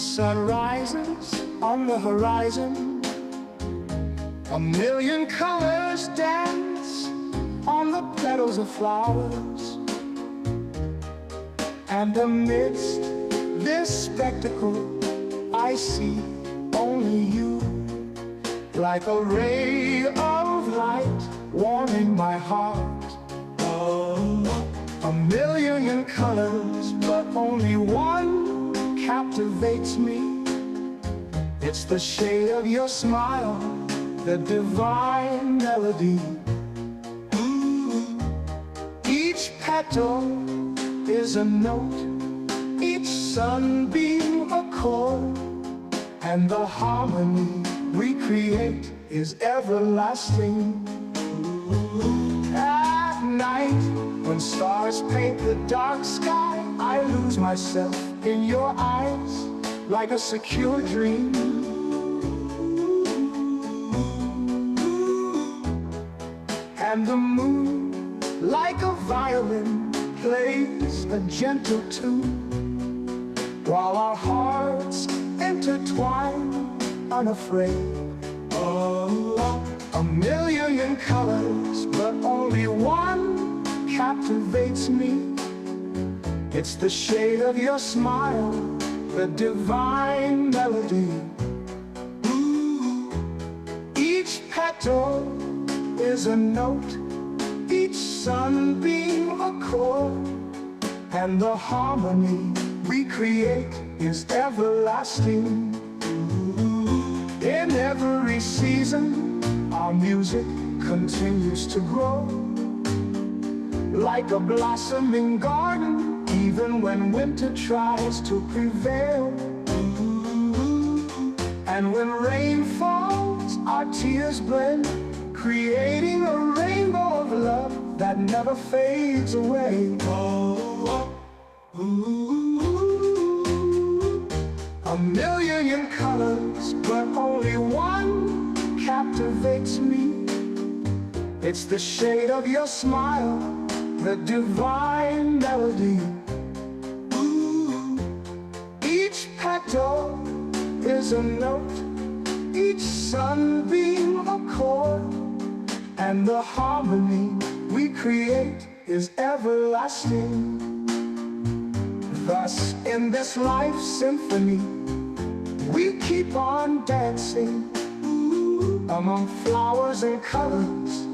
sun rises on the horizon, a million colors dance on the petals of flowers. And amidst this spectacle, I see only you, like a ray of light warming my heart. Oh, a million colors, but only one captivates me. It's the shade of your smile, the divine melody. Each petal is a note, each sunbeam a chord, and the harmony we create is everlasting. At night, when stars paint the dark sky, I lose myself in your eyes like a secure dream. And the moon, like a violin, plays a gentle tune, while our hearts intertwine unafraid. Oh, a million colors, but only one captivates me. It's the shade of your smile, the divine melody. Each petal is a note, each sunbeam a chord, and the harmony we create is everlasting. In every season, our music continues to grow, like a blossoming garden, even when winter tries to prevail. And when rain falls, our tears blend, creating a rainbow of love that never fades away. Oh, a million colors, but only one captivates me. It's the shade of your smile, the divine melody. Each petal is a note, each sunbeam a chord, and the harmony we create is everlasting. Thus, in this life symphony, we keep on dancing among flowers and colors.